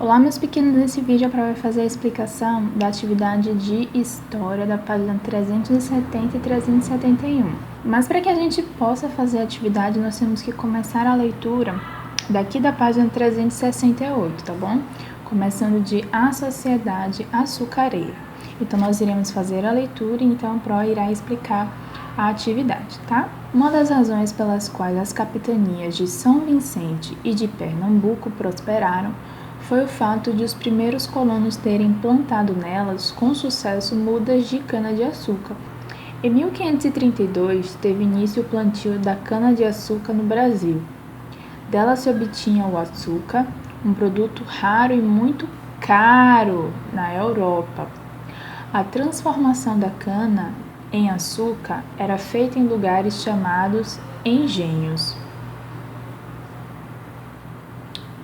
Olá, meus pequenos, nesse vídeo é para fazer a explicação da atividade de História da página 370 e 371. Mas para que a gente possa fazer a atividade, nós temos que começar a leitura daqui da página 368, tá bom? Começando de A Sociedade Açucareira. Então, nós iremos fazer a leitura e então a Pro irá explicar a atividade, tá? Uma das razões pelas quais as capitanias de São Vicente e de Pernambuco prosperaram foi o fato de os primeiros colonos terem plantado nelas com sucesso mudas de cana-de-açúcar. Em 1532, teve início o plantio da cana-de-açúcar no Brasil. Dela se obtinha o açúcar, um produto raro e muito caro na Europa. A transformação da cana em açúcar era feita em lugares chamados engenhos.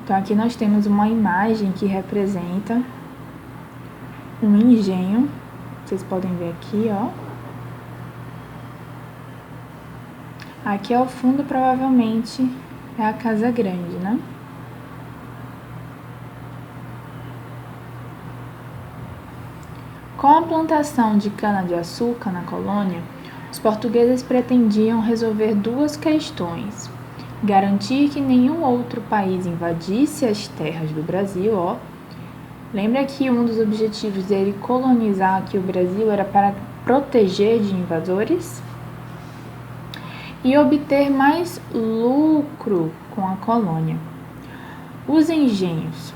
Então, aqui nós temos uma imagem que representa um engenho. Vocês podem ver aqui, ó. Aqui ao fundo, provavelmente, é a Casa Grande, né? Com a plantação de cana-de-açúcar na colônia, os portugueses pretendiam resolver duas questões: garantir que nenhum outro país invadisse as terras do Brasil, ó. Lembra que um dos objetivos dele colonizar aqui o Brasil era para proteger de invasores? E obter mais lucro com a colônia. Os engenhos.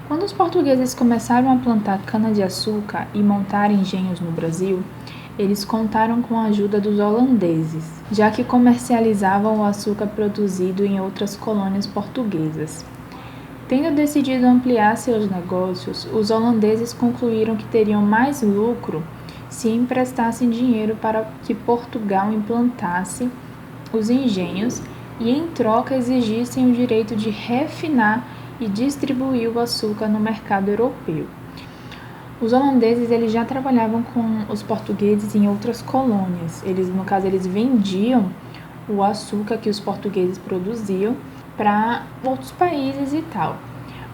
Quando os portugueses começaram a plantar cana-de-açúcar e montar engenhos no Brasil, eles contaram com a ajuda dos holandeses, já que comercializavam o açúcar produzido em outras colônias portuguesas. Tendo decidido ampliar seus negócios, os holandeses concluíram que teriam mais lucro se emprestassem dinheiro para que Portugal implantasse os engenhos e, em troca, exigissem o direito de refinar e distribuir o açúcar no mercado europeu. Os holandeses eles já trabalhavam com os portugueses em outras colônias. Eles vendiam o açúcar que os portugueses produziam para outros países e tal.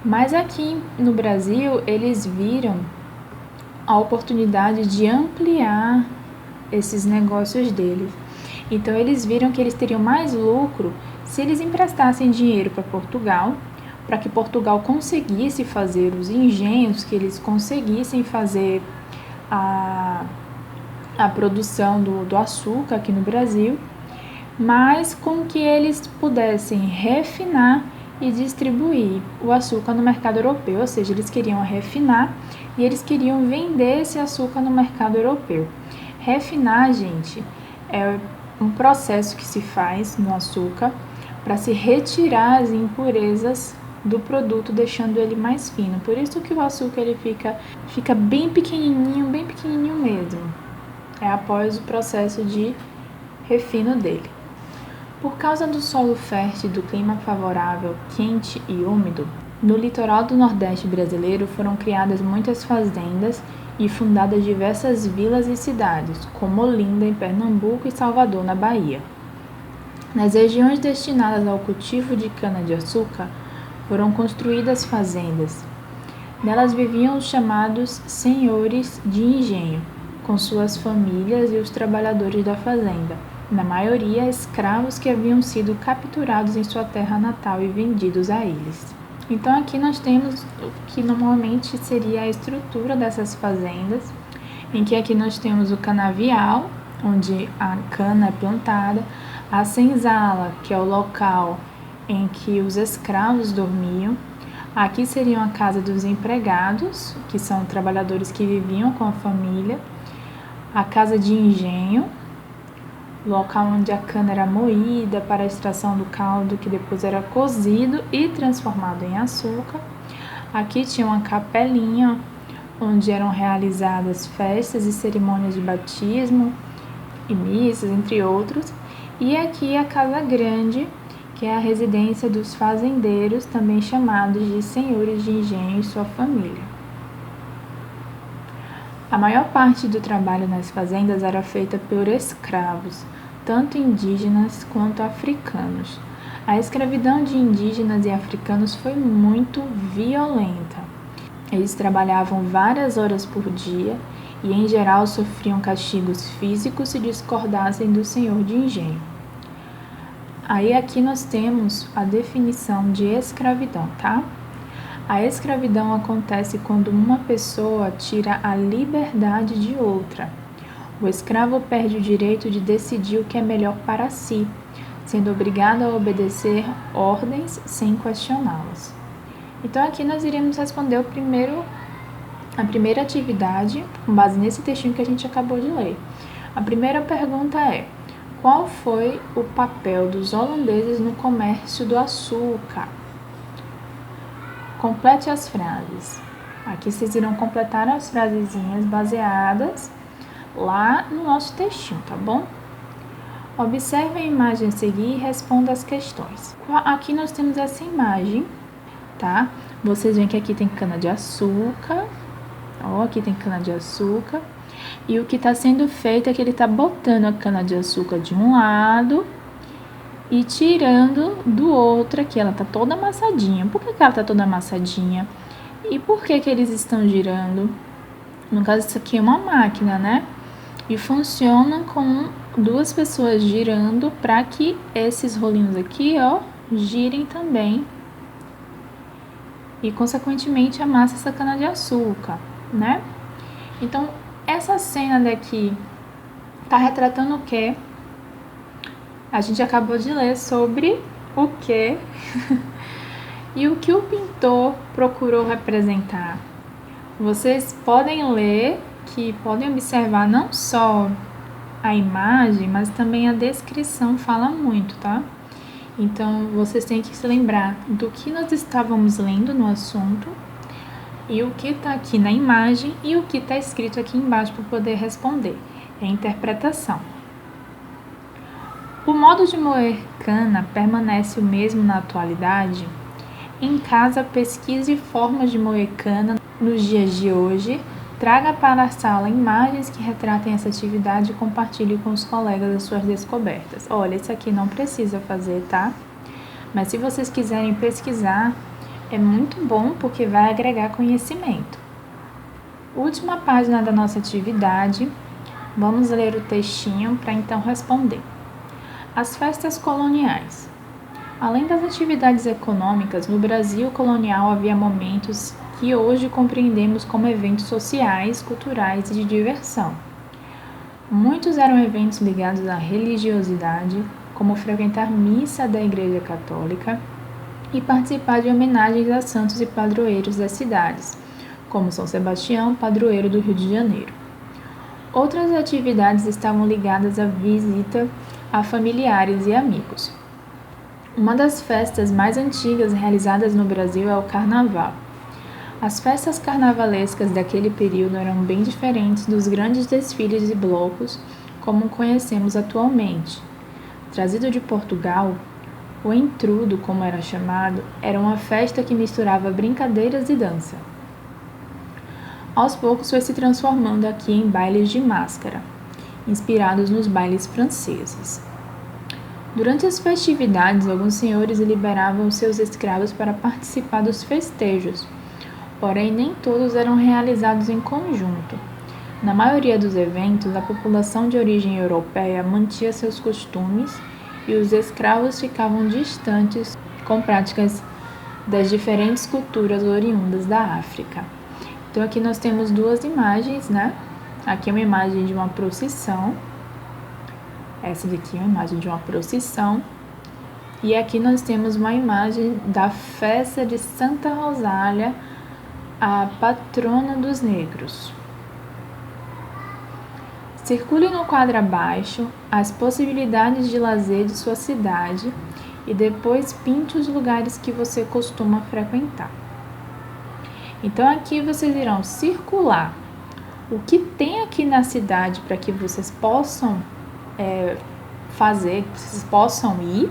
Mas aqui no Brasil, eles viram a oportunidade de ampliar esses negócios deles. Então, eles viram que eles teriam mais lucro se eles emprestassem dinheiro para Portugal, para que Portugal conseguisse fazer os engenhos, que eles conseguissem fazer a produção do açúcar aqui no Brasil, mas com que eles pudessem refinar e distribuir o açúcar no mercado europeu, ou seja, eles queriam refinar e eles queriam vender esse açúcar no mercado europeu. Refinar, gente, é um processo que se faz no açúcar para se retirar as impurezas do produto, deixando ele mais fino. Por isso que o açúcar ele fica bem pequenininho mesmo. É após o processo de refino dele. Por causa do solo fértil e do clima favorável, quente e úmido, no litoral do Nordeste brasileiro foram criadas muitas fazendas e fundadas diversas vilas e cidades, como Olinda, em Pernambuco, e Salvador, na Bahia. Nas regiões destinadas ao cultivo de cana-de-açúcar, foram construídas fazendas. Nelas viviam os chamados senhores de engenho, com suas famílias e os trabalhadores da fazenda, na maioria escravos que haviam sido capturados em sua terra natal e vendidos a eles. Então aqui nós temos o que normalmente seria a estrutura dessas fazendas, em que aqui nós temos o canavial, onde a cana é plantada, a senzala, que é o local em que os escravos dormiam. Aqui seriam a casa dos empregados, que são trabalhadores que viviam com a família, a casa de engenho, local onde a cana era moída para a extração do caldo, que depois era cozido e transformado em açúcar. Aqui tinha uma capelinha, onde eram realizadas festas e cerimônias de batismo e missas, entre outros. E aqui a Casa Grande, que é a residência dos fazendeiros, também chamados de senhores de engenho, e sua família. A maior parte do trabalho nas fazendas era feita por escravos, tanto indígenas quanto africanos. A escravidão de indígenas e africanos foi muito violenta. Eles trabalhavam várias horas por dia e, em geral, sofriam castigos físicos se discordassem do senhor de engenho. Aí aqui nós temos a definição de escravidão, tá? A escravidão acontece quando uma pessoa tira a liberdade de outra. O escravo perde o direito de decidir o que é melhor para si, sendo obrigado a obedecer ordens sem questioná-las. Então aqui nós iremos responder a primeira atividade, com base nesse textinho que a gente acabou de ler. A primeira pergunta é: qual foi o papel dos holandeses no comércio do açúcar? Complete as frases. Aqui vocês irão completar as frasezinhas baseadas lá no nosso textinho, tá bom? Observe a imagem a seguir e responda as questões. Aqui nós temos essa imagem, tá? Vocês veem que aqui tem cana-de-açúcar. Ó, aqui tem cana-de-açúcar. E o que está sendo feito é que ele está botando a cana-de-açúcar de um lado e tirando do outro aqui. Ela está toda amassadinha. Por que ela está toda amassadinha? E por que eles estão girando? No caso, isso aqui é uma máquina, né? E funciona com duas pessoas girando para que esses rolinhos aqui, ó, girem também. E, consequentemente, amassa essa cana-de-açúcar, né? Então, essa cena daqui tá retratando o quê? A gente acabou de ler sobre o quê? E o que o pintor procurou representar. Vocês podem ler, que podem observar não só a imagem, mas também a descrição fala muito, tá? Então, vocês têm que se lembrar do que nós estávamos lendo no assunto e o que está aqui na imagem e o que está escrito aqui embaixo para poder responder. É a interpretação. O modo de moer cana permanece o mesmo na atualidade? Em casa, pesquise formas de moer cana nos dias de hoje. Traga para a sala imagens que retratem essa atividade e compartilhe com os colegas as suas descobertas. Olha, isso aqui não precisa fazer, tá? Mas se vocês quiserem pesquisar, é muito bom porque vai agregar conhecimento. Última página da nossa atividade. Vamos ler o textinho para então responder. As festas coloniais. Além das atividades econômicas, no Brasil colonial havia momentos que hoje compreendemos como eventos sociais, culturais e de diversão. Muitos eram eventos ligados à religiosidade, como frequentar missa da Igreja Católica e participar de homenagens a santos e padroeiros das cidades, como São Sebastião, padroeiro do Rio de Janeiro. Outras atividades estavam ligadas à visita a familiares e amigos. Uma das festas mais antigas realizadas no Brasil é o Carnaval. As festas carnavalescas daquele período eram bem diferentes dos grandes desfiles e blocos como conhecemos atualmente. Trazido de Portugal, o entrudo, como era chamado, era uma festa que misturava brincadeiras e dança. Aos poucos foi se transformando aqui em bailes de máscara, inspirados nos bailes franceses. Durante as festividades, alguns senhores liberavam seus escravos para participar dos festejos, porém nem todos eram realizados em conjunto. Na maioria dos eventos, a população de origem europeia mantinha seus costumes e os escravos ficavam distantes com práticas das diferentes culturas oriundas da África. Então aqui nós temos duas imagens, né? Aqui é uma imagem de uma procissão. Essa daqui é uma imagem de uma procissão. E aqui nós temos uma imagem da festa de Santa Rosália, a patrona dos negros. Circule no quadro abaixo as possibilidades de lazer de sua cidade e depois pinte os lugares que você costuma frequentar. Então aqui vocês irão circular o que tem aqui na cidade para que vocês possam fazer, que vocês possam ir,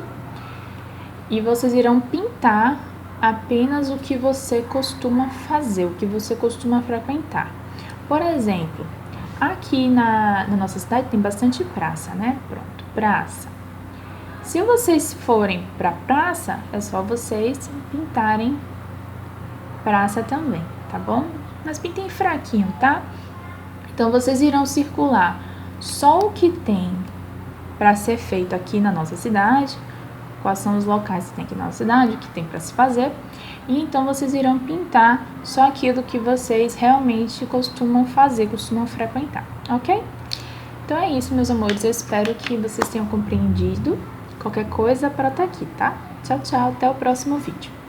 e vocês irão pintar apenas o que você costuma fazer, o que você costuma frequentar. Por exemplo, aqui na nossa cidade tem bastante praça, né? Pronto, praça. Se vocês forem para praça, é só vocês pintarem praça também, tá bom? Mas pintem fraquinho, tá? Então, vocês irão circular só o que tem para ser feito aqui na nossa cidade, quais são os locais que tem aqui na nossa cidade, o que tem para se fazer, e então vocês irão pintar só aquilo que vocês realmente costumam fazer, costumam frequentar, ok? Então é isso, meus amores, eu espero que vocês tenham compreendido. Qualquer coisa para estar aqui, tá? Tchau, tchau, até o próximo vídeo.